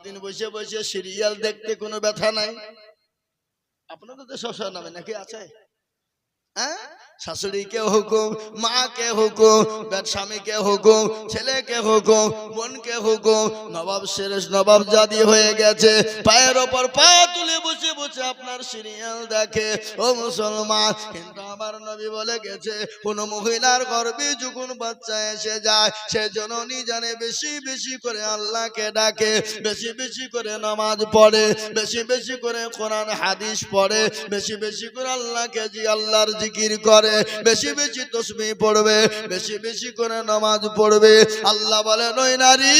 দিন বসে বসে সিরিয়াল দেখতে কোনো ব্যথা নাই? আপনাদের তো শ্বশুর নামে নাকি আছে? হ্যাঁ, শাশুড়িকে হুকুম, মাকে হুকুম, স্বামীকে হুকুম, ছেলেকে হুকুম, বোনকে হুকুম, নবাব শেরেশ নবাব জাদি হয়ে গেছে, পায়ের ওপর পা তুলে বসে বসে আপনার সিরিয়াল দেখে। ও মুসলমান, কিন্তু আমার নবী বলে গেছে, কোন মহিলার গর্ভে যখন বাচ্চা এসে যায়, সে জননী জানে বেশি বেশি করে আল্লাহকে ডাকে, বেশি বেশি করে নামাজ পড়ে, বেশি বেশি করে কোরআন হাদিস পড়ে, বেশি বেশি করে আল্লাহকে আল্লাহর জিকির করে, বেশি বেশি তাসবিহ পড়বে, বেশি বেশি করে নামাজ পড়বে। আল্লাহ বলেন ওই নারী,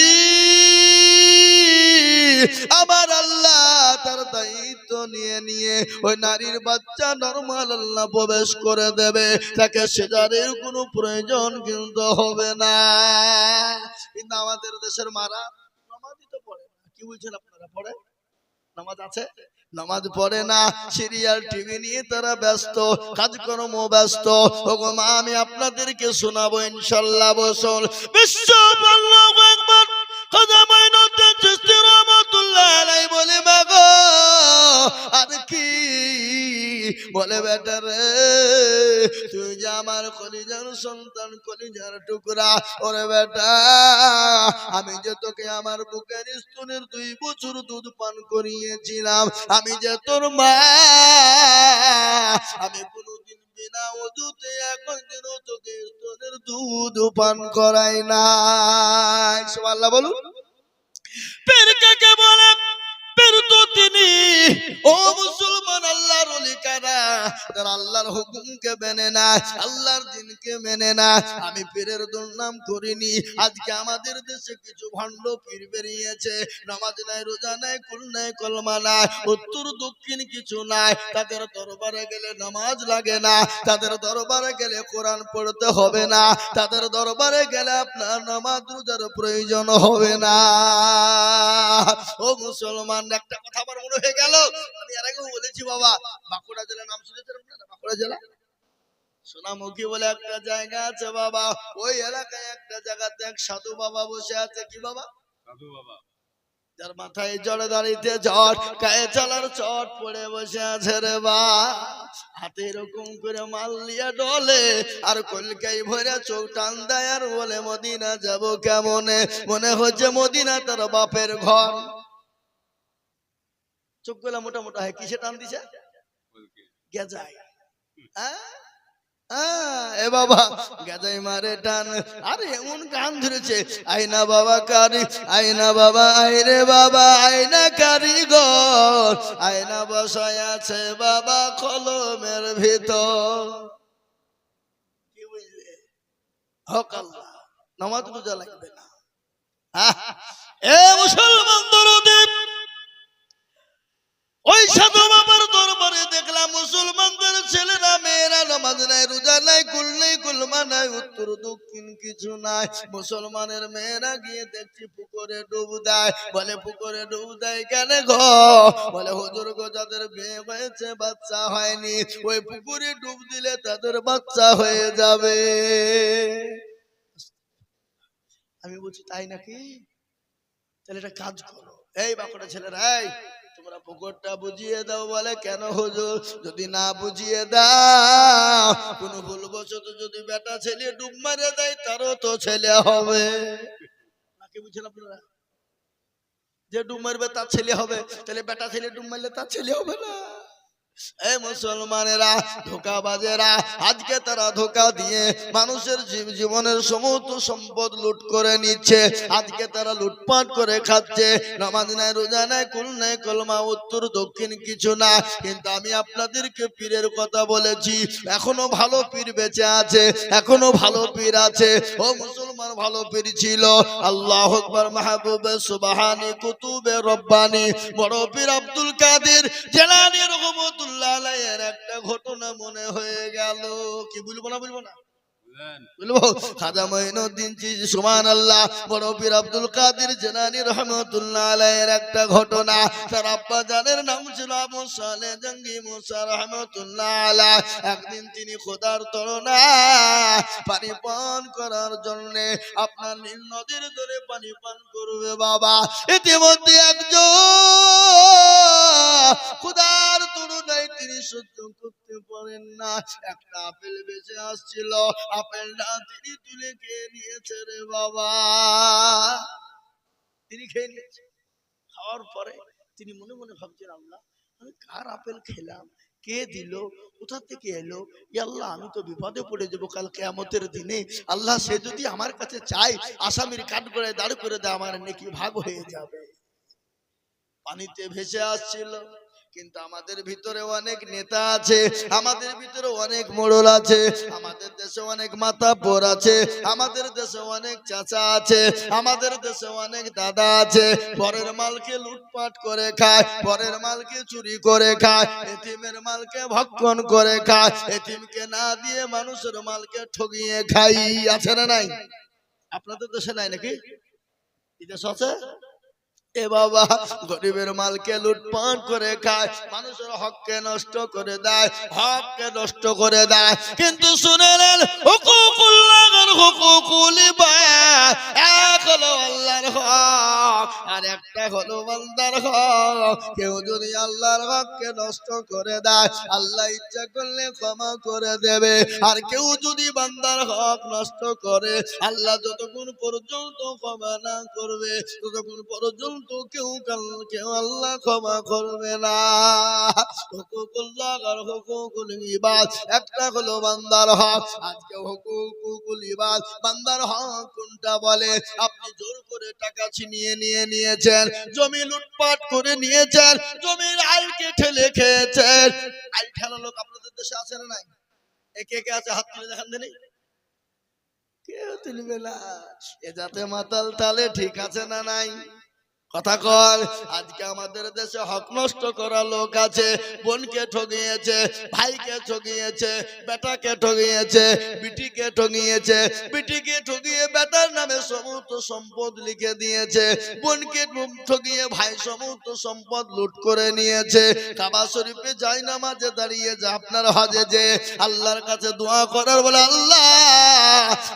আমার আল্লাহ তার দায়িত্ব নিয়ে নিয়ে ওই নারীর বাচ্চা নরমাল আল্লাহ প্রবেশ করে দেবে, তাকে সিজারের কোনো প্রয়োজন কিন্তু হবে না। কিন্তু আমাদের দেশের মারা নামাজই তো পড়ে না। কি বলছেন আপনারা, পড়ে? নামাজ আছে, নামাজ পড়ে না, সিরিয়াল টিভি নিয়ে তারা ব্যস্ত, কাজকর্ম ব্যস্ত। ওগো মা, আমি আপনাদেরকে শোনাবো ইনশাআল্লাহ। বসল বিশ্ব আল্লাহু আকবার। খাজা মাইনুদ্দিন চিশতি রাহমাতুল্লাহ আলাইহি বলে, মাগো আর কি বলে, বেটা রে, তুই যে আমার কলিজার সন্তান, কলিজার টুকরা, ওরে বেটা, আমি যে তোকে আমার বুকের স্তনের 2 বছর দুধ পান করিয়েছিলাম, আমি যে তোর মা, আমি কোনদিন বিনা ওযুতে এখন যেন তোকে স্তনের দুধ পান করাই নাই। সুবহানাল্লাহ বলুন। পীর কাকে বলে? পীর তো তিনি, ও মুসলমান, আল্লাহর ওলি কারা, যারা আল্লাহর হুকুমকে মেনে না, আল্লাহর দ্বীনকে মেনে না। আমি পীরের দুর্নাম করিনি। আজকে আমাদের দেশে কিছু ভণ্ড পীর বেরিয়েছে, নামাজ নাই, রোজা নাই, কুল নাই, কলমা নাই, উত্তর দক্ষিণ কিছু নাই। তাদের দরবারে গেলে নামাজ লাগে না, তাদের দরবারে গেলে কোরআন পড়তে হবে না, তাদের দরবারে গেলে আপনার নামাজ রোজার প্রয়োজন হবে না। ও মুসলমান, একটা কথা আমার মনে হয়ে গেল, আমি এর আগেও বলেছি বাবা, বাঁকুড়া জেলার নাম শুনেছেন আপনারা? বাঁকুড়া জেলা সোনামুখী বলে একটা জায়গা আছে বাবা, ওই এলাকায় একটা জায়গাতে এক সাধু বাবা বসে আছে। কি বাবা? সাধু বাবা, যার মাথায় জড়ে দাঁড়িয়ে ঝড়, গায়ে চালার চট পড়ে বসে আছে রে বা, হাতে এরকম করে মাল নিয়ে ডলে, আর কলকাই ভরে চোখ টান দেয়, আর বলে মদিনা যাব কেমনে, মনে হচ্ছে মদিনা তার বাপের ঘর। চোখগুলা মোটা মোটা হয়, কিসে টান দিছে? গেজাই। এ বাবা, গেজাই মারে টান। আরে এমন গান ধরেছে, আয়না বাবা কারি, আয়না বাবা, আইরে বাবা, আয়না কারিগর, আয়না বসায় আছে বাবা কলমের ভিতর। কি বুঝলে? হক আল্লাহ, নামাজ রোজা লাগবে না। এ মুসলমান দরদি, ওই সাধু বাবার দরবারে দেখলাম মুসলমানদের ছেলেরা মেয়েরা নামাজ নাই, রোজা নাই, কুল নাই, কুলমা নাই, উত্তর দক্ষিণ কিছু নাই। মুসলমানের মেয়েরা গিয়ে দেখছি পুকুরে ডুব দেয়। বলে পুকুরে ডুব দেয় কেন গো? বলে হুজুর গো, যাদের বিয়ে হয়েছে বাচ্চা হয়নি, ওই পুকুরে ডুব দিলে তাদের বাচ্চা হয়ে যাবে। আমি বলছি তাই নাকি? তাহলে একটা কাজ করো, এই বাঁকুড়া ছেলেরা, এই তোমরা পুকুরটা বুঝিয়ে দাও। বলে কেন হুজুর? যদি না বুঝিয়ে দাও, কোন ভুলবশত যদি বেটা ছেলে ডুব মারে দেয়, তারও তো ছেলে হবে। নাকি বুঝছেন আপনারা? যে ডুব মারবে তার ছেলে হবে, তাহলে বেটা ছেলে ডুব মারলে তার ছেলে হবে না। এই মুসলমানেরা, ধোঁকাবাজেরা, আজকে তারা ধোঁকা দিয়ে মানুষের জীবনের সমস্ত সম্পদ লুট করে নিচ্ছে। আজকে তারা লুটপাট করে খাচ্ছে। নামাজ নাই, রোজা নাই, কুল নাই, কলমা, উত্তর দক্ষিণ কিছু না। কিন্তু আমি আপনাদেরকে পীরের কথা বলেছি, এখনো ভালো পীর বেঁচে আছে, এখনো ভালো পীর আছে। ও মুসলমান, ভালো পীর ছিল আল্লাহু আকবার, মাহবুবে সুবহানি, কুতুবে রব্বানি, বড় পীর আব্দুল কাদের জিলানী রহমাতুল্লাহ আলাইহির একটা ঘটনা মনে হয়ে গেল। কি বলবো না, বলবো না, বলবো? খাজা মাইনুদ্দিন চিশতি, সুবহানাল্লাহ, বড় পীর আব্দুল কাদের জিলানী রহমাতুল্লাহ আলাইহির একটা ঘটনা। তার আব্বা জানের নাম ছিল আবু সালেহ জঙ্গি মুসা রহমাতুল্লাহ আলাইহি। একদিন তিনি খোদার তরনায় পানি পান করার জন্য আপনার নীল নদীর ধরে পানি পান করবে বাবা। ইতিমধ্যে একজন করতে পারেন না। একটা আপেল বেঁচে আসছিল, আপেলটা তিনি তুলে খেয়ে নিয়েছে রে বাবা, তিনি খেয়ে নিয়েছে। খাওয়ার পরে তিনি মনে মনে ভাবছেন, আল্লাহ আমি কার আপেল খেলাম, কে দিল, কোথা থেকে এলো, আল্লাহ আমি তো বিপদে পড়ে যাবো কাল কিয়ামতের দিনে। আল্লাহ সে যদি আমার কাছে চাই আসামির কাঠ করে দাঁড় করে দেয়, আমার নেকি ভাগ হয়ে যাবে। পানিতে ভেসে আসছিল। কিন্তু আমাদের ভিতরে অনেক নেতা আছে, আমাদের ভিতরে অনেক মোড়ল আছে, আমাদের দেশে অনেক মাতাব্বর আছে, আমাদের দেশে অনেক চাচা আছে, আমাদের দেশে অনেক দাদা আছে। পরের মালকে লুটপাট করে খায়, পরের মালকে চুরি করে খায়, এতিমের মালকে ভক্ষণ করে খায়, এতিমকে না দিয়ে মানুষের মালকে ঠগিয়ে খাই। আছে না নাই? আপনাদের দেশে নাই নাকি? এই দেশ আছে? এ বাবা, গরিবের মালকে লুটপাট করে খায়, মানুষের হককে নষ্ট করে দেয়, হককে নষ্ট করে দেয়। কিন্তু শুনে নেন, হুকুকুল্লাহর হুকুকুল ইবাদ, এক হলো আল্লাহর হক আর একটা হলো বান্দার হক। কেউ যদি আল্লাহর হককে নষ্ট করে দেয়, আল্লাহ ইচ্ছা করলে ক্ষমা করে দেবে। আর কেউ যদি বান্দার হক নষ্ট করে, আল্লাহ যতক্ষণ পর্যন্ত ক্ষমা না করবে ততক্ষণ পর্যন্ত কেউ আল্লাহ ক্ষমা করবে না। হুকুকুল্লাহ আর হুকুকুল ইবাদ, একটা হলো বান্দার হক। আজকে হুকুকুল ইবাদ বান্দার হক কোনটা বলে? আপনি জোর করে টাকা ছিনিয়ে নিয়েছেন, জমি লুটপাট করে নিয়েছেন, জমির আইলকে ঠেলে খেয়েছেন। আইল ঠেলা লোক আপনাদের দেশে আছে না নাই? কে কে আছে হাত তুলে দেখান দেনি। কেউ তুলবে না। এ যাতে মাতাল তালে ঠিক আছে না নাই? কথা কর। আজকে আমাদের দেশে হক নষ্ট করা লোক আছে, বোনকে ঠগিয়েছে, ভাইকে ঠগিয়েছে, বেটাকে ঠগিয়েছে, বিটিকে ঠগিয়েছে, বিটিকে ঠগিয়ে বেটার নামে সমস্ত সম্পদ লিখে দিয়েছে, বোনকে ঠগিয়ে ভাই সমস্ত সম্পদ লুট করে নিয়েছে। কাবা শরীফে যাই নামাজে দাঁড়িয়ে যে আপনার হজে যে আল্লাহর কাছে দোয়া করার বলে, আল্লাহ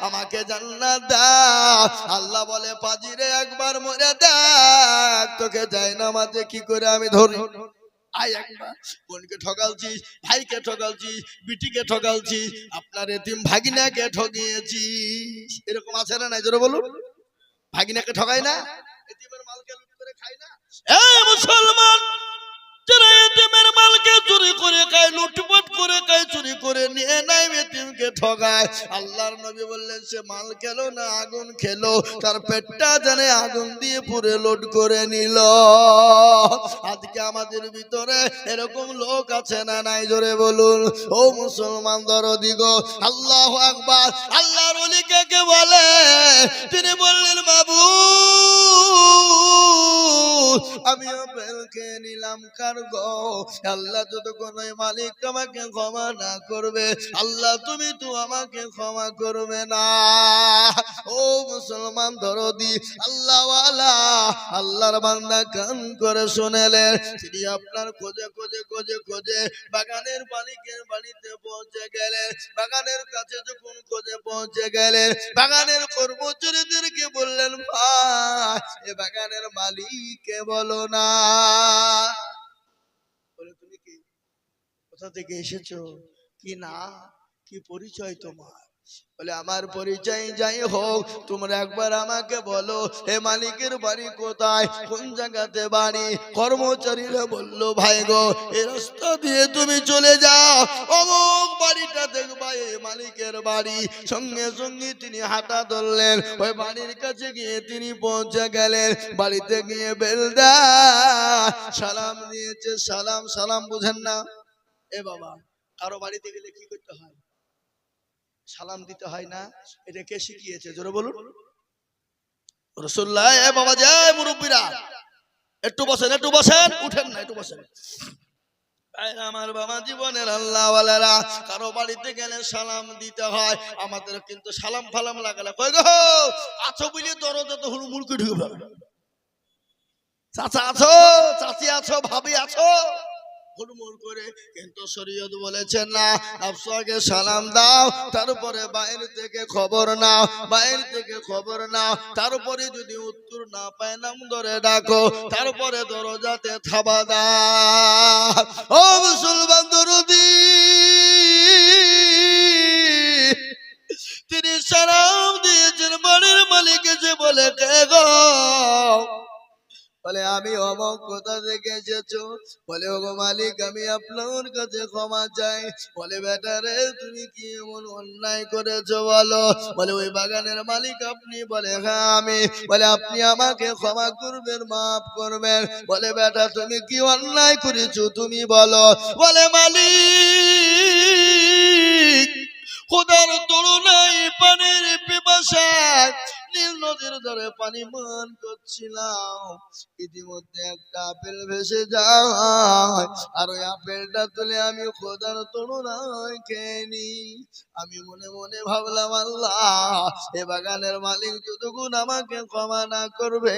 আমাকে জান্নাত দাও। আল্লাহ বলে, পাজিরে একবার মরে দেখ, তোকে যাই নামাজে কি করে আমি ধরি। আয় একবার বোনকে ঠকালছিস, ভাইকে ঠকালছিস, বিটিকে ঠকালছিস, আপনার এতিম ভাগিনাকে ঠকিয়েছিস। এরকম আছে না নাই? জোরে বলুন। ভাগিনাকে ঠকাই না, এতিমের মালকে লুট করে খাই না? এই মুসলমান, যারা এতিমের মালকে চুরি করে খায়, লুটপাট করে খায়, চুরি করে নিয়ে নাই, এতিমকে ঠকায়, আল্লাহর নবী বললেন সে মাল খেলো না আগুন খেলো, তার পেটটা জানে আগুন দিয়ে পুরে লোড করে নিল। আজকে আমাদের ভিতরে এরকম লোক আছে না নাই? জোরে বলুন। ও মুসলমান দরদি গো, আল্লাহু আকবার। আল্লাহর ওলি কাকে বলে? তিনি বললেন, মাবুদ আমি আপেল খেয়ে নিলাম কার গো, আল্লাহ যতক্ষণ ওই মালিক আমাকে ক্ষমা না করবে, আল্লাহ তুমি তো আমাকে ক্ষমা করবে না। ও মুসলমান দরদি, আল্লাহওয়ালা আল্লাহর বান্দা কান করে শুনেলেন। তিনি আপনার খোঁজে খোঁজে খোঁজে খোঁজে বাগানের মালিকের বাড়িতে পৌঁছে গেলেন। বাগানের কাছে যখন খোঁজে পৌঁছে গেলেন, বাগানের কর্মচারীদেরকে বললেন, ভাই এ বাগানের মালিককে বলো না। বলে, তুমি কি, কোথা থেকে এসেছো, কি না, কি পরিচয় তোমার? বলে, আমার পরিচয় যাই হোক, তোমরা একবার আমাকে বলো হে মালিকের বাড়ি কোথায়, কোন জায়গাতে বাড়ি? কর্মচারীরা বলল, ভাই গো এই রাস্তা দিয়ে তুমি চলে যাও, অমুক বাড়িটা দেখবা এই মালিকের বাড়ি। সঙ্গে সঙ্গে তিনি হাঁটা ধরলেন, ওই বাড়ির কাছে গিয়ে তিনি পৌঁছে গেলেন। বাড়িতে গিয়ে বেলদা সালাম দিয়েছে। সালাম, সালাম বুঝেন না? এ বাবা, কারো বাড়িতে গেলে কি করতে হয়? সালাম দিতে হয় না? এটা কে শিখিয়েছে? জোরে বলুন। রাসূলুল্লাহ। এ বাবা, যায় মুরব্বীরা একটু বসেন, একটু বসেন, উঠেন না, একটু বসেন। আমার বাবা জীবনের আল্লাহওয়ালারা, কারো বাড়িতে গেলে সালাম দিতে হয়। আমাদের কিন্তু সালাম ফালাম লাগালে কই গো আছো বলে দরজা তো হুড়মুড় করে ঢুকে পড়ে। চাচা আছো, চাচি আছো, ভাবি আছো, হুড়মুড় করে, কিন্তু শরীয়ত বলেছে না, নফস আগে সালাম দাও, তারপরে বাইরে থেকে খবর নাও, বাইরে থেকে খবর নাও, তারপরে যদি উত্তর না পায় নাম ধরে ডাকো, তারপরে দরজাতে থাবা দাও। ও মুসলমান দরদি, তিনি সালাম দিয়েছেন, বাড়ির মালিক এসে বলে কে গো? বলে আমি অমক, কোথা থেকে এসেছো? বলে ওগো মালিক, আমি আপনার কাছে ক্ষমা চাই। বলে বেটা রে, তুমি কি এমন অন্যায় করেছো বলো? বলে ওই বাগানের মালিক আপনি? বলে হ্যাঁ আমি। বলে আপনি আমাকে ক্ষমা করবেন, মাফ করবেন। বলে বেটা তুমি কি অন্যায় করেছো তুমি বলো। বলে মালিক, খোদার তুলনায় পানির পিপাসায় নীল নদীর ধারে পানি পান করছিলাম, ইতিমধ্যে একটা আপেল ভেসে যায়, আর ওই আপেলটা তুলে আমি খোদার তুলনায় খেয়ে নি। আমি মনে মনে ভাবলাম, আল্লাহ, এ বাগানের মালিক যতক্ষণ আমাকে ক্ষমা না করবে,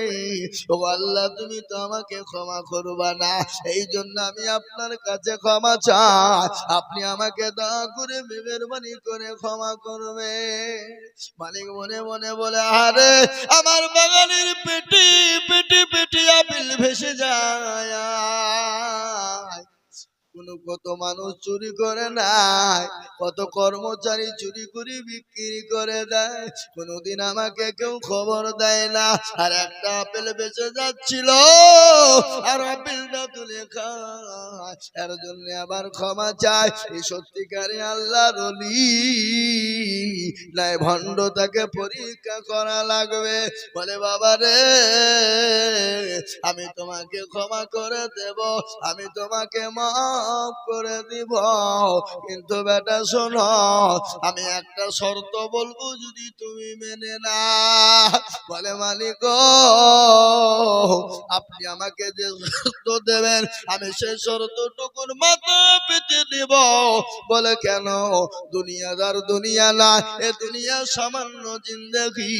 ও আল্লাহ তুমি তো আমাকে ক্ষমা করবা না, এই জন্য আমি আপনার কাছে ক্ষমা চাই, আপনি আমাকে দয়া করে মেহেরবানি করে ক্ষমা করবে। মালিক মনে মনে বলে, আরে আমার বাগানের পেটি পেটি পেটি আপেল ভেসে যায়, কত মানুষ চুরি করে নাই, কত কর্মচারী চুরি করে বিক্রি করে দেয়, কোনদিন আমাকে কেউ খবর দেয় না। আর একটা আপেল বেঁচে যাচ্ছিল, আর আপেলটা তুলে খায়, এর জন্য আবার ক্ষমা চাই। এই সত্যিকারে আল্লাহর ওলি নাই ভণ্ড, তাকে পরীক্ষা করা লাগবে। বলে বাবা রে, আমি তোমাকে ক্ষমা করে দেব, আমি তোমাকে মাফ করে দিব, কিন্তু বেটা শোনো, আমি একটা শর্ত বলবো, যদি তুমি মেনে না। বলে মালিক, আপনি আমাকে যে শর্ত দেবেন, আমি সেই শর্তটুকুর মাথা পেতে দিব। বলে কেন? দুনিয়াদার দুনিয়া না, এ দুনিয়া সামান্য জিন্দেগি,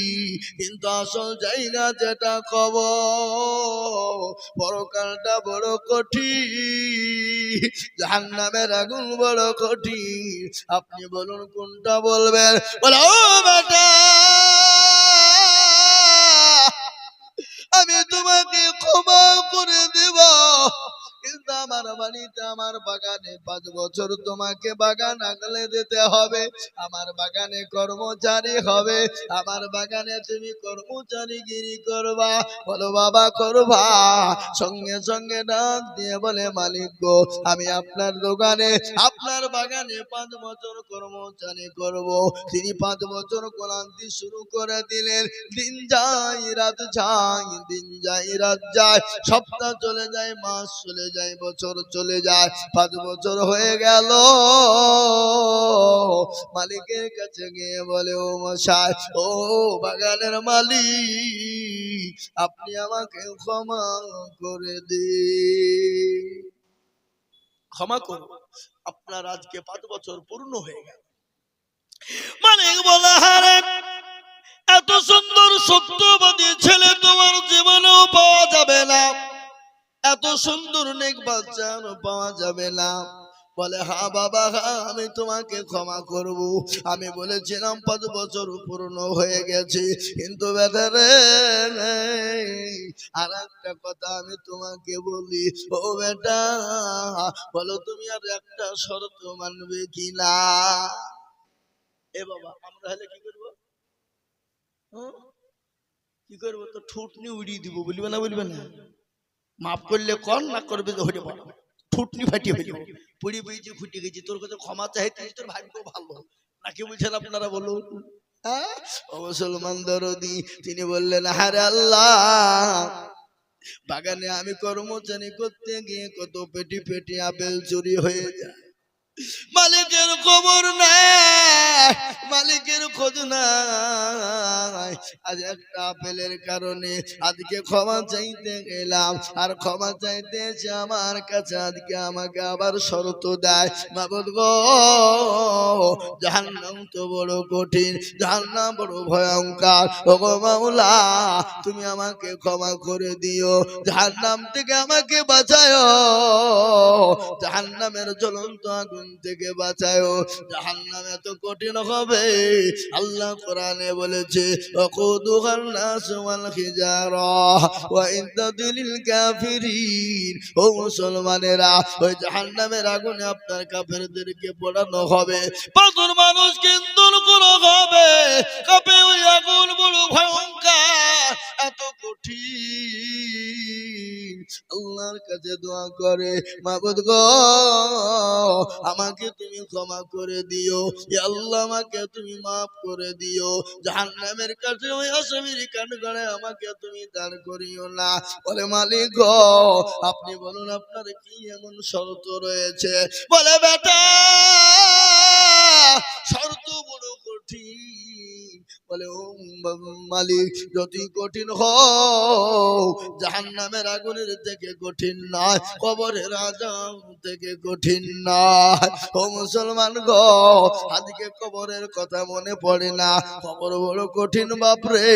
কিন্তু আসল জায়গা যেটা কবর, পরকালটা বড় কঠিন, জাহান্নামের আগুন বড় কঠিন। আপনি বলুন কোনটা বলবেন? বলে ও বেটা, আমি তোমাকে ক্ষমা করে দেব, কিন্তু আমার বাড়িতে, আমার বাগানে 5 বছর তোমাকে বাগান আগলে দিতে হবে, আমার বাগানে কর্মচারী হবে, আমার বাগানে তুমি কর্মচারীগিরি করবা। বলো বাবা করবা? সঙ্গে সঙ্গে ডাক দিয়ে বলে, মালিক গো, আমি আপনার দোকানে, আপনার বাগানে 5 বছর কর্মচারী করব। তিনি 5 বছর ক্লান্তি শুরু করে দিলেন। দিন যায় রাত যায়, দিন যায় রাত যায়, সপ্তাহ চলে যায়, মাস চলে যায়, বছর চলে যায়, 5 বছর হয়ে গেল। মালিকের কাছে গিয়ে বলে, ও মশাই, ও বাগানের মালিক, আপনি আমাকে ক্ষমা করে দিন, ক্ষমা করুন, আপনার আজকে 5 বছর পূর্ণ হয়ে গেল। মালিক বলে, হারে এত সুন্দর সত্যবাদী ছেলে তোমার জীবনেও পাওয়া যাবে না, এত সুন্দর নেক বাচ্চা পাওয়া যাবে না। বলে হ্যাঁ বাবা, হ্যাঁ আমি তোমাকে ক্ষমা করব, আমি বলেছিলাম 5 বছর পূর্ণ হয়ে গেছে, কিন্তু বেটা রে, আর একটা কথা আমি তোমাকে বলি, ও বেটা, বলো তুমি আর একটা শর্ত মানবে কিনা? এ বাবা, আমরা হলে কি করবো? কি করবো? তো ঠুটনি উড়িয়ে দিব, বলবে না? বলবে না? মাফ করলে কর, না করবে তো হয়ে পারো, ঠুটনি ফাটিয়ে হয়ে যাবে, পুড়ি বুঝি ফুটে গেছি, তোর কাছে ক্ষমা চাইতে তোর ভাগ্য ভালো নাকি? বলছেন আপনারা বলুন। হ্যাঁ, ও মুসলমান দরদি, তিনি বললেন, আরে আল্লাহ, বাগানে আমি কর্মচারী করতে গিয়ে কত পেটি পেটি আপেল চুরি হয়ে যায়, মালিকের খবর নাই, মালিকের খোঁজ নাই। আজ একটা আপেলের কারণে আজকে ক্ষমা চাইতে গেলাম, আর ক্ষমা চাইতে এসে আমার কাছে আজকে আমাকে আবার শর্ত দেয়। মাবুদ গো, জাহান্নাম তো বড় কঠিন, জাহান্নাম বড় ভয়ঙ্কর। ওগো মাওলা, তুমি আমাকে ক্ষমা করে দিও, জাহান্নাম থেকে আমাকে বাঁচায়ো, জাহান্নামের জ্বলন্ত আগুন থেকে বাঁচায়ো। জাহান্নাম এত কঠিন হবে, আল্লাহ কোরআনে বলেছে ওয়াকুদুহান নাস ওয়াল হিজারা ওয়া ইদ্দাতুল লিল কাফিরিন। ও মুসলমানেরা, ওই জাহান্নামের আগুনে আপনার কাফেরদেরকে পোড়ানো হবে, পাথর মানুষকে ইন্ধন করা হবে। কাপে ওই আগুন বড় ভয়ঙ্কর, এত কঠিন। আল্লাহর কাছে দোয়া করে, মাবুদ গো, আমাকে তুমি ক্ষমা করে দিও, ইয়া আল্লাহ আমাকে তুমি মাফ করে দিও। জাহান্নামের কাছে ওই আসামির কাঠগড়ায় আমাকে তুমি দাঁড় করিও না। বলে মালিক গো, আপনি বলুন আপনার কি এমন শর্ত রয়েছে? বলে বেটা, শর্ত বড় কঠিন। বলে ও মালিক, যতই কঠিন হোক জাহান্নামের আগুনের থেকে কঠিন নয়, কবরের আযাব থেকে কঠিন নয়। ও মুসলমান গো, আজকে কবরের কথা মনে পড়ে না? কবর বড় কঠিন বাপরে,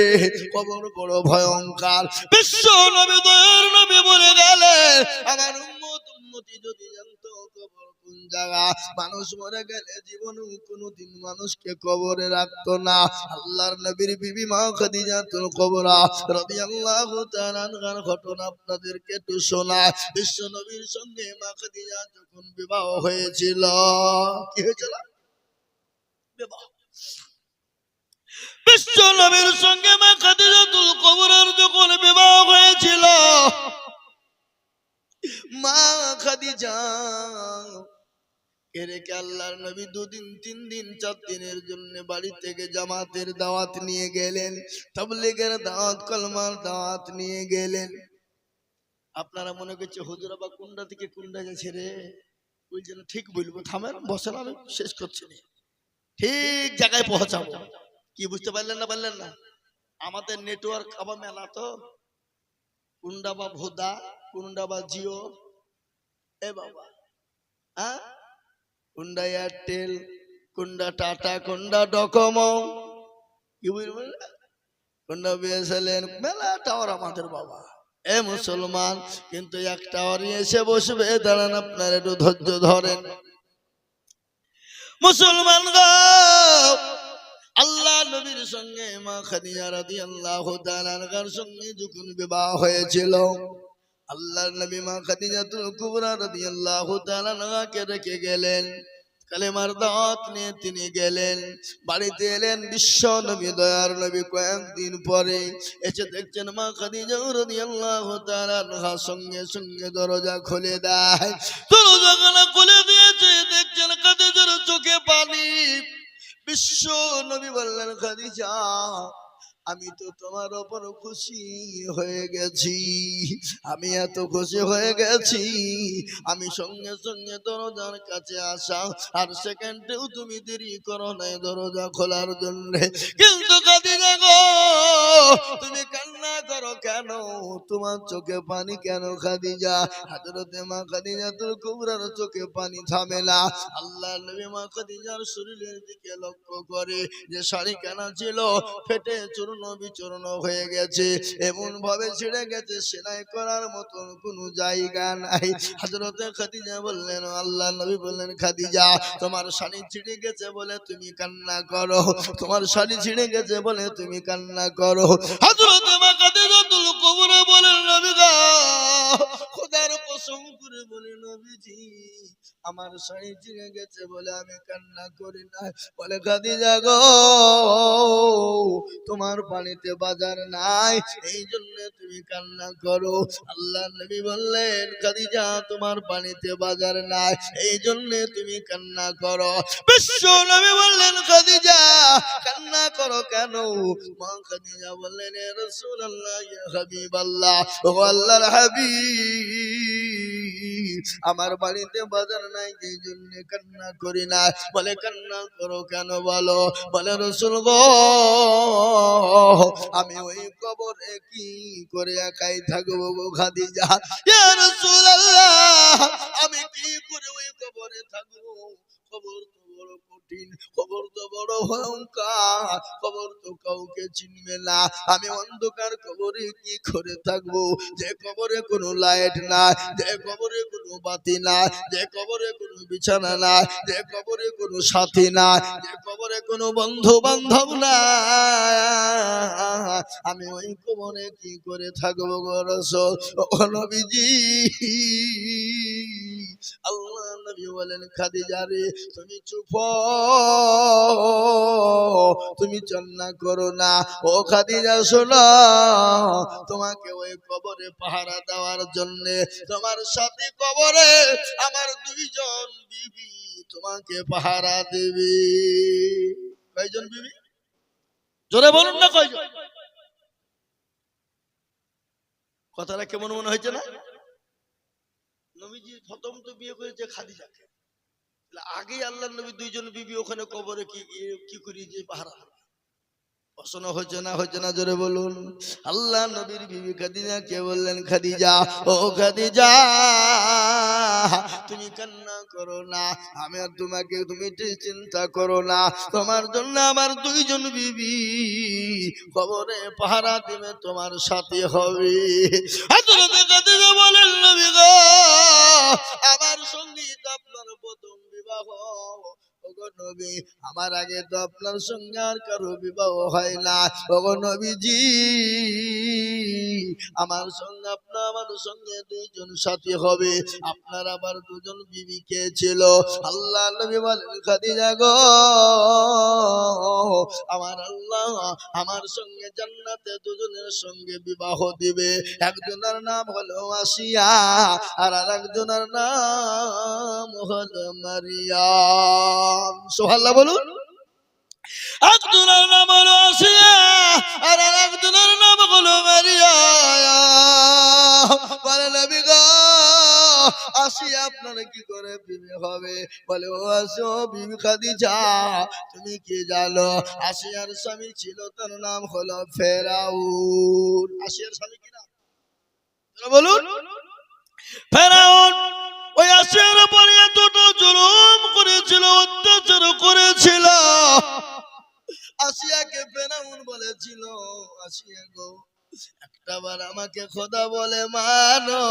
কবর বড় ভয়ঙ্কর। বিশ্ব নবী দয়ার নবী বলে গেলেন, আমার উম্মত উম্মতি যদি জানতো কবর কোন জায়গা, মানুষ মরে গেলে জীবন কোনদিন মানুষকে কবরে রাখতো না। আল্লাহর নবীর বিবি মা খাদিজাতুল কুবরা রাদিয়াল্লাহু তাআলা আনহার ঘটনা আপনাদেরকে একটু শোনায়। বিশ্ব নবীর সঙ্গে মা খাদিজা যখন বিবাহ হয়েছিল, কি হয়েছিল? বিবাহ। বিশ্ব নবীর সঙ্গে মা খাদিজাতুল কুবরার যখন বিবাহ হয়েছিল, মা খাদিজা রেখে আল্লাহর নবী 2 দিন 3 দিন 4 দিনের জন্য বাড়ি থেকে জামাতের দাওয়াত নিয়ে গেলেন, তাবলীগের দাওয়াত, কলমার দাওয়াত নিয়ে গেলেন। আপনারা মনে করছে হুজুর আবার কোনটা থেকে কোনটা গেছে রে? বলছেন ঠিক বলবো, থামেন বসেন, আমি শেষ করছি না, ঠিক জায়গায় পৌঁছাবো। কি বুঝতে পারলেন না? পারলেন না? আমাদের নেটওয়ার্ক আবার মেলা তো, কোনটা বা ভোদা, কোনটা বা জিও, এ বাবা, হ্যাঁ, কোনটা এয়ারটেল, কোনটা টাটা, কোনটা ডকোমো, কি বুঝবেন, কোনটা বিএসএলএন, মেলা টাওয়ার আমাদের বাবা। এ মুসলমান, কিন্তু এক টাওয়ারই এসে বসবে, দাঁড়ান আপনার একটু ধৈর্য ধরেন। মুসলমান গো, আল্লাহ নবীর সঙ্গে মা খাদিজা রাদিয়াল্লাহু তাআলা আনহার সঙ্গে যখন বিবাহ হয়েছিল, আল্লাহর নবী মা খাদিজাতুল কুবরা রাদিয়াল্লাহু তাআলা আনহাকে রেখে গেলেন। কালেমার দাওয়াত নিয়ে তিনি গেলেন, বাড়িতে এলেন। বিশ্ব নবী দয়ার নবী কয়েকদিন পরে এসে দেখছেন মা খাদিজা রাদিয়াল্লাহু তাআলা আনহা সঙ্গে সঙ্গে দরজা খুলে দেয়। দরজা খুলে দিয়েছে, দেখছেন খাদিজার চোখে পানি। বিশ্ব নবী বললেন, খাদিজা, আমি তো তোমার উপর খুশি হয়ে গেছি, আমি এত খুশি হয়ে গেছি, আমি সঙ্গে সঙ্গে দরজার কাছে আসা, আর সেকেন্ডেও তুমি দেরি করো নাই দরজা খোলার জন্য। কিন্তু খাদিজা গো, তুমি কান্না করো কেন? তোমার চোখে পানি কেন খাদিজা? হযরতে মা খাদিজাতুল কুবরার চোখে পানি থামে না। আল্লাহর নবী মা খাদিজার শরীরের দিকে লক্ষ্য করে, যে শাড়ি কেনা ছিল ফেটে চূর্ণ বিচূর্ণ হয়ে গেছে, এমন ভাবে ছিঁড়ে গেছে, সেলাই করার মতন কোনো জায়গা নাই। হযরতে খাদিজা বললেন, আল্লাহর নবী বললেন, খাদিজা, তোমার শাড়ি ছিঁড়ে গেছে বলে তুমি কান্না করো, তোমার শাড়ি ছিঁড়ে গেছে বলে তুমি কান্না করো। হযরতে মা খাদিজাতুল কুবরা বলেন, নবী গো, খোদার কসম করে বলি নবীজি, আমার শাড়ি ছিঁড়ে গেছে বলে আমি কান্না করি না। বলে, খাদিজা গো, তোমার পানিতে বাজার নাই, এই জন্য তুমি কান্না করো। আল্লাহ নবী বললেন, খাদিজা, তোমার পানিতে বাজার নাই, এই জন্য তুমি কান্না করো। বিশ্ব নবী বললেন, খাদিজা, কান্না করো কেন? মা খাদিজা বললেন, ইয়া রাসূলুল্লাহ, ইয়া হাবিবাল্লাহ, ও আল্লাহর হাবিব, আমার বাড়িতে বাজার নাই, এই জন্য কান্না করি না। বলে কান্না করো কেন বলো? বলে রাসূল গো, আমি ওই কবরে কি করে একাই থাকবো গো খাদিজা। ইয়া রাসূলুল্লাহ, আমি কি করে ওই কবরে থাকবো? কবর তো বড় কঠিন, কবর তো বড় ভয়ঙ্কর, কবর তো কাউকে চিনবে না। আমি অন্ধকার কবরে কি করে থাকবো? যে কবরে কোনো লাইট না, যে কবরে কোনো বাতি না, যে কবরে কোনো বিছানা না, যে কবরে কোনো সাথী না, যে কবরে কোনো বন্ধু বান্ধব না, আমি ওই কবরে কি করে থাকবো গো রাসূল? ও নবীজি, আল্লাহ নবী বলেন খাদিজা রে, তুমি চুপ হও, তুমি কান্না করো না। ও খাদিজা শোনো, তোমাকে ওই কবরে পাহারা দেওয়ার জন্য তোমার সাথে কবরে আমার দুইজন বিবি তোমাকে পাহারা দেবে। কয়জন বিবি? জোরে বলুন না কয়জন? কথাটা কেমন মনে হয়েছে না? নবীজি প্রথম তো বিয়ে করেছে খাদিজাকে, আগে আল্লাহ নবী দুইজন বিবি ওখানে কবরে কি করি যে পাহারা পছন্দ হচ্ছে না, হচ্ছে না? জোরে বলুন। আল্লাহ নবীর বিবি খাদিজা কে বললেন, খাদিজা, ও খাদিজা, তুমি কান্না করো না, আমি আর তোমাকে, তুমি চিন্তা করো না, তোমার জন্য আমার দুইজন বিবি কবরে পাহারা দিবে, তোমার সাথে হবে। খাদিজা বলেন, নবী গো, আমার সঙ্গে তো আপনার প্রথম বিবাহ, ওগো নবী, আমার আগে তো আপনার সঙ্গে আর কারো বিবাহ হয় না। ওগো নবীজি, আমার সঙ্গে আমার সঙ্গে দুইজন সাথী হবে, আপনার আবার দুজন বিবি কে ছিল? আল্লাহ নবী বলেন, খাদিজা গো, আমার আল্লাহ আমার সঙ্গে জান্নাতে দুজনের সঙ্গে বিবাহ দিবে। একজনের নাম হলো আসিয়া, আর আরেকজনের নাম হলো মারিয়াম। সুবহানাল্লাহ বলুন। একজনের নাম হলো আসিয়া, আর আরেকজনের নাম হলো মারিয়াম। বলে নবী গো, আসিয়া আপনার কি করে বিবি হবে? বলে, ও আসো বিবি খাদিজা, তুমি কি জানো আসিয়ার স্বামী ছিল, তার নাম হলো ফেরাউন। আসিয়ার স্বামী কি নাম বলুন? ফেরাউন। ওই আসিয়ার উপরে এতটা জুলুম করেছিল, অত্যাচার করেছিল। আসিয়াকে ফেরাউন বলেছিল, আসিয়া গো, একটাবার আমাকে খোদা বলে মানো,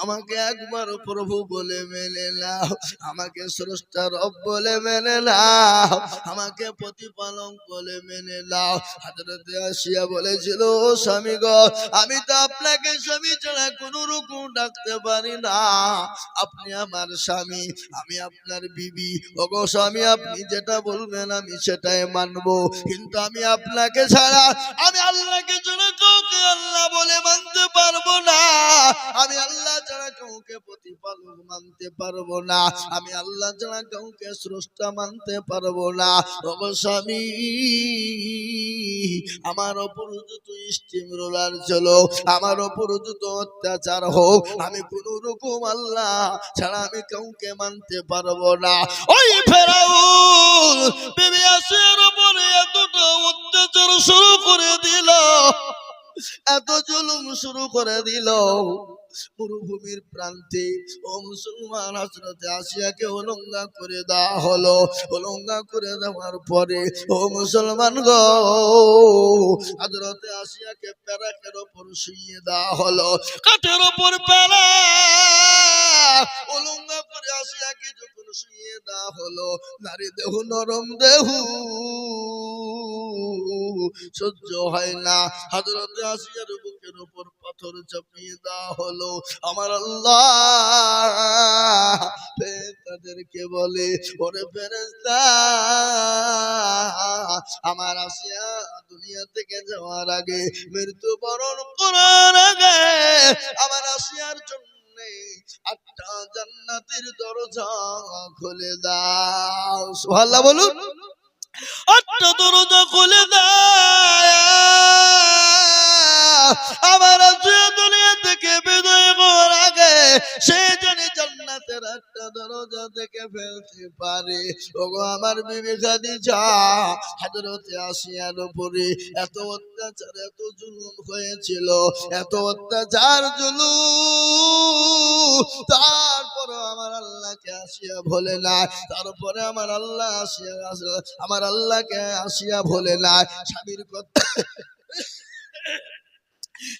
আমাকে একবার প্রভু বলে মেনে নাও, আমাকে স্রষ্টা রব বলে মেনে নাও, আমাকে প্রতিপালক বলে মেনে নাও। হযরতে আসিয়া বলেছিল, ও স্বামী গো, আমি তো আপনাকে স্বামী ছাড়া কোন রকম ডাকতে পারি না, আপনি আমার স্বামী, আমি আপনার বিবি। ওগো স্বামী, আপনি যেটা বলবেন আমি সেটাই মানবো, কিন্তু আমি আপনাকে ছাড়া, আমি আল্লাহকে ছাড়া কাউকে আল্লাহ বলে মানতে পারবো না, আমি আল্লাহ ছাড়া কাউকে প্রতিপালক মানতে পারবো না, আমি আল্লাহ ছাড়া কাউকে স্রষ্টা মানতে পারবো না। ওগো স্বামী, আমার ওপর যত স্টিম রোলার চলো, আমার ওপর যত অত্যাচার হোক, আমি কোন রকম আল্লাহ ছাড়া আমি কাউকে মানতে পারবো না। ওই ফেরাউন বিবি আসিয়ার উপরে এতটা অত্যাচার শুরু করে দিল, এত জুলুম শুরু করে দিল, মরুভূমির প্রান্তে ও মুসলমান হযরতে আসিয়াকে উলঙ্গা করে দেওয়া হলো। উলঙ্গা করে দেওয়ার পরে ও মুসলমান গো, হযরতে আসিয়াকে পেরাকের উপর শুইয়ে দেওয়া হলো, কাঠের উপর পেরা উলঙ্গা করে আসিয়াকে যখন শুইয়ে দেওয়া হলো, নারী দেহ নরম দেহ সহ্য হয় না, হযরতে আসিয়ার বুকের উপর পাথর চাপিয়ে দেওয়া হলো। আমার আল্লাহ তাদেরকে বলে, ওরে ফেরেশতা, আমার আসিয়া দুনিয়া থেকে যাওয়ার আগে, মৃত্যুবরণ করার আগে, আমার আসিয়ার জন্য 8টা জান্নাতের দরজা খুলে দাও। সুবহানাল্লাহ বলুন। 8টা দরজা খুলে দাও, আমার আসিয়া দুনিয়া থেকে বিদায় হওয়ার আগে সে জানি জান্নাতের একটা দরজা থেকে ফেলতে পারে। ওগো আমার বিবি খাদিজা, হযরতে আসিয়ার উপরে এত অত্যাচার এত জুলুম হয়েছিল, এত অত্যাচার জুলুম, তারপরে আমার আল্লাহকে আসিয়া ভোলে না, তারপরে আমার আল্লাহকে আসিয়া ভোলে না।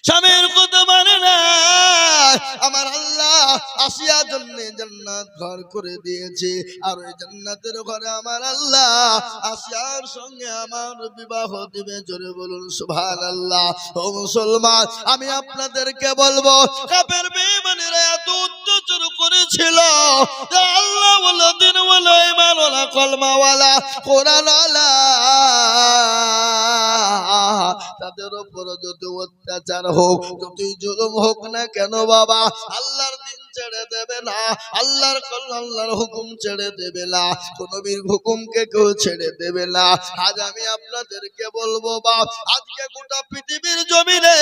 স্বামীর কথা মানে না। আমার আল্লাহ আসিয়ার জন্য জান্নাত ঘর করে দিয়েছে, আর ওই জান্নাতের ঘরে আমার আল্লাহ আসিয়ার সঙ্গে আমার বিবাহ দিবে। জোরে বলুন সুবহানাল্লাহ। ও মুসলমান, আমি আপনাদেরকে বলবো, কাফের বেঈমানেরা এত অত্যাচার করেছিল যে আল্লাহ ওয়ালা দিন ওয়ালা ঈমান ওয়ালা কলমা ওয়ালা কোরআন ওয়ালা, তাদের উপর যত অত্যাচার হোক, যতই জুলুম হোক না কেন বাবা, আল্লাহর দিন ছেড়ে দেবে না, আল্লাহর হুকুম ছেড়ে দেবে না, কোন নবীর হুকুমকে কেউ ছেড়ে দেবে না। আজ আমি আপনাদেরকে বলবো বাপ, আজকে গোটা পৃথিবীর জমিনে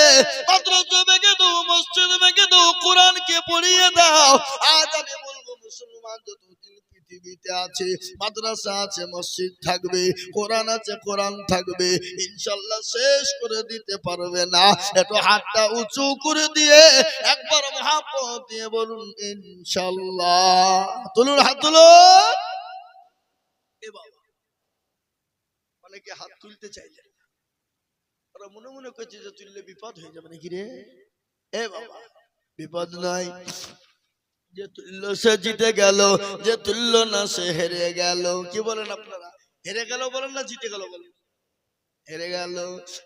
মাদ্রাসা ভেঙে দাও, মসজিদ ভেঙে দাও, কোরআনকে পড়িয়ে দাও। আজ আমি বলবো মুসলমান যতদিন পৃথিবীতে আছে, মাদ্রাসা আছে, মসজিদ থাকবে, কোরআন আছে, কোরআন থাকবে, ইনশাআল্লাহ শেষ করে দিতে পারবে না। একটু হাতটা উঁচু করে দিয়ে একবার মহাব্বত দিয়ে বলুন ইনশাআল্লাহ। তুলুন হাত তুলুন। এ বাবা, অনেকে হাত তুলতে চাইলেন, ওরা মনে মনে করছে যে তুললে বিপদ হয়ে যাবে নাকি রে। এ বাবা, বিপদ নাই। যে তুললো সে জিতে গেল, যে তুললো না সে হেরে গেল। কি বলেন আপনারা? হেরে গেল বলেন না জিতে গেল বলেন? হেরে গেল।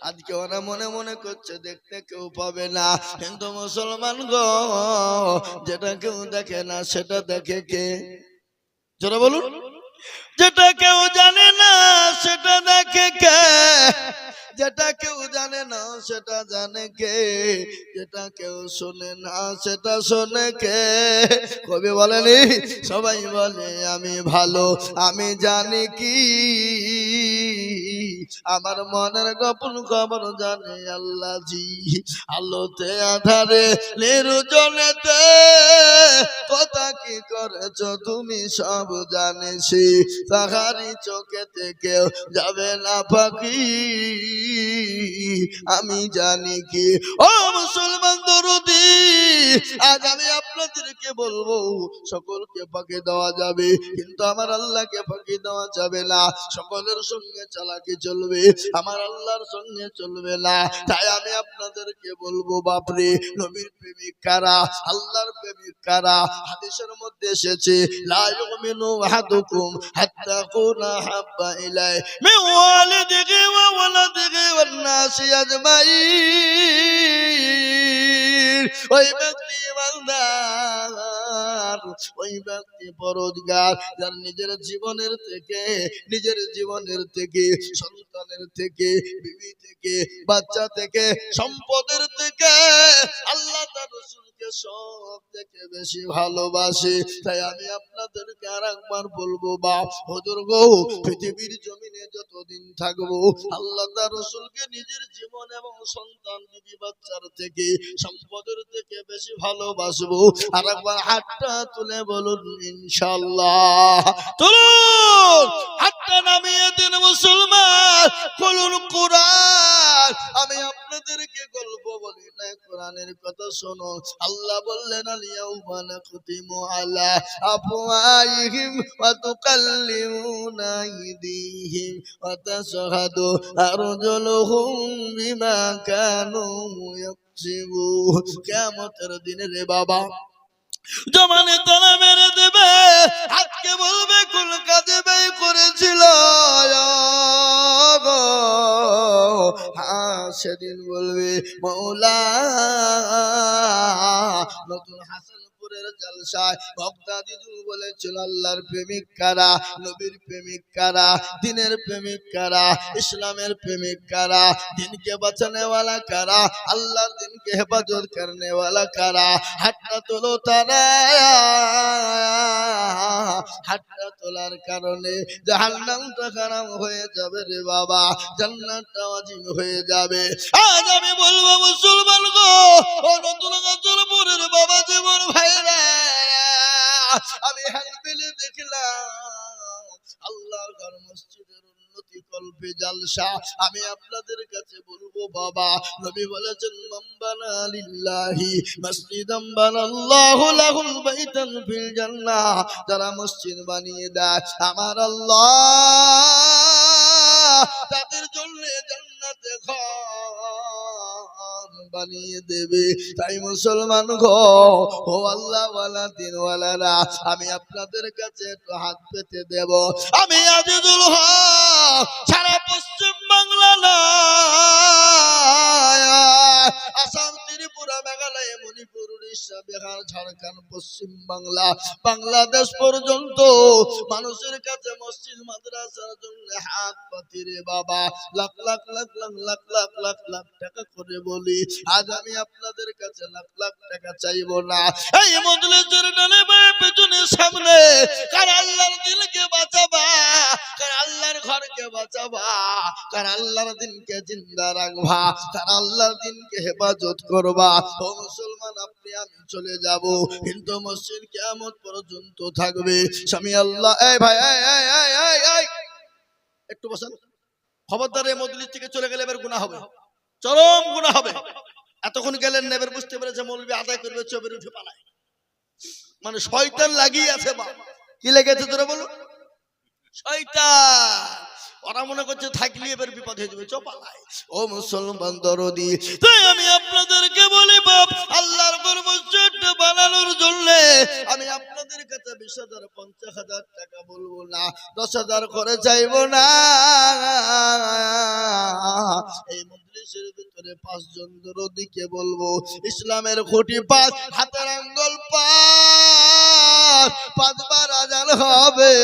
আজকে ওরা মনে মনে করছে দেখতে কেউ পাবে না, কিন্তু মুসলমান গো, যেটা কেউ দেখে না সেটা দেখে কে? যারা বলুন, যেটা কেউ জানে না সেটা দেখে কে? যেটা কেউ জানে না সেটা জানে কে? যেটা কেউ শোনে না সেটা শোনে কে? কবি বলেনি, সবাই বলে আমি ভালো, আমি জানি কি, আমার মনের গোপন খবর জানে আল্লাহ জি। আলোতে আধারে নির্জনেতে কথা কি করেছ তুমি সব জানিছি, তাহারি চোখেতে কেউ যাবে না পাখি, আমি জানি কি। ও মুসলমান দরদি, আজ আমি আপনাদেরকে বলবো, সকলকে ফাঁকি দেওয়া যাবে, কিন্তু আমার আল্লাহকে ফাঁকি দেওয়া যাবে না। সকলের সঙ্গে চালাকি চলবে, আমার আল্লাহর সঙ্গে চলবে না। তাই আমি আপনাদেরকে বলবো বাপরে, নবীর প্রেমিক কারা, আল্লাহর প্রেমিক কারা? হাদিসের মধ্যে এসেছে, লা ইউমিনু আহাদুকুম হাত্তা কুনা হাব্বা ইলাই মিন ওয়ালিদিহি ওয়া ওয়ালাদিহি ওয়ান নাসি আজমাইন। ওই ব্যক্তি ইমানদার, ওই ব্যক্তি পরহেজগার, যার নিজের জীবনের থেকে, সন্তানের থেকে, বিবি থেকে, বাচ্চা থেকে, সম্পদের থেকে আল্লাহ তার রাসূলকে সব থেকে বেশি ভালোবাসে। তাই আমি আপনাদেরকে আরেকবার বলবো বাপ, হুজুর গো, পৃথিবীর জমিনে যতদিন থাকবো আল্লাহ তার রাসূলকে নিজের জীবন এবং সন্তান, বিবি, বাচ্চার থেকে, সম্পদের থেকে বেশি ভালোবাসবো। আরেকবার হাতটা তুলে বলুন ইনশাআল্লাহ। তুলুন হাতটা, নামিয়ে দিন মুসলমান, বলুন কোরআন। আমি আপনাদেরকে গল্প বলি না, কোরআনের কথা শোনো। আল্লাহ বললেন, আল-ইয়াউমা নাখতিমু আলা আফওয়াহিহিম ওয়া তুকাল্লিমুনা আইদিহিম ওয়া তাশহাদু আরজুলুহুম বিমা কানু ইয়াকসিবুন। কিয়ামতের দিনে রে বাবা, জমানে তালা মেরে দেবে, আজকে বলবে কোন কাজে ব্যয় করেছিল। সেদিন বলবে মৌলা। নতুন হাসানপুরের জলসায় বক্তা দিদুল বলেছিল, আল্লাহর প্রেমিক কারা, নবীর প্রেমিক কারা, দিনের প্রেমিক কারা, ইসলামের প্রেমিক কারা, দিনকে বাঁচানে ওয়ালা কারা, আল্লাহর দিনকে হেফাজত করনে ওয়ালা কারা? হাতটা তোলো তারা। হাতটা তোলার কারণে জাহান্নামটা হারাম হয়ে যাবে রে বাবা, জান্নাতটা ওয়াজিব হয়ে যাবে। আজ আমি বলবো মুসলমান গো, ও নতুন হাসানপুরের বাবা জীবন ভাইরা, জলসা। আমি আপনাদের কাছে বলবো বাবা, নবী বলেছেন মান বানা লিল্লাহি মসজিদাম বানাল্লাহু লাহুল বাইতান ফিল জান্নাহ। যারা মসজিদ বানিয়ে দেয় আমার আল্লাহ তাদের জন্য জান্নাতে ঘর বানিয়ে দেবে। তাই মুসলমান গো, ও আল্লাহ ওয়ালা দিনওয়ালারা, আমি আপনাদের কাছে একটু হাত পেতে দেব। আমি আজিজুল হক সারা পশ্চিম বাংলা নয়, আসাম, ত্রিপুরা, মেঘালয়, মণিপুর, উড়িষ্যা, বিহার, ঝাড়খণ্ড, পশ্চিম বাংলা, বাংলাদেশ পর্যন্ত মানুষের কাছে মসজিদ মাদ্রাসার জন্য হাত পাতি রে বাবা। লাখ লাখ লাখ লাখ লাখ লাখ লাখ লাখ টাকা করে বলি, আজ আমি আপনাদের কাছে লাখ লাখ টাকা চাইবো না। এই মজলিসের ডানে বায়ে পেছনে সামনে কার আল্লাহর দিনকে বাঁচাবা, কার আল্লাহর ঘরকে বাঁচাবা, কার আল্লাহর দিনকে জিন্দা রাখবা, কার আল্লাহর দিনকে হেফাজত করবা। ও মুসলমান, আপনি আমি চলে যাব, কিন্তু মসজিদ কিয়ামত পর্যন্ত থাকবে। স্বামী আল্লাহ, এই ভাই, এই একটু বসেন। খবরদার এই মজলিস থেকে চলে গেলে এবার গুনাহ হবে, চরম গুনাহ হবে। এতক্ষণ গেলেন না, এবার বুঝতে পেরেছে মৌলবি আদায় করবে, চোখের উঠে পালায়। মানে শয়তান লাগিয়ে আছে। বা কি লেগেছে তোরা বলো? শয়তান। ওরা মনে করছে থাকলে এবার বিপদ হয়ে যাবে, চোপালায়। ও মুসলমান দরদি, তাই আমি আপনাদেরকে বলি বাপ, আল্লাহর ঘর মসজিদটা বানানোর জন্য আমি আপনাদের কাছে 20,000 50,000 টাকা বলবো না, 10,000 করে চাইবো না। এই মজলিসের ভিতরে 5 জন দরদিকে বলবো, ইসলামের খুঁটি 5, হাতের আঙ্গুল 5, 5 বার আজান হবে।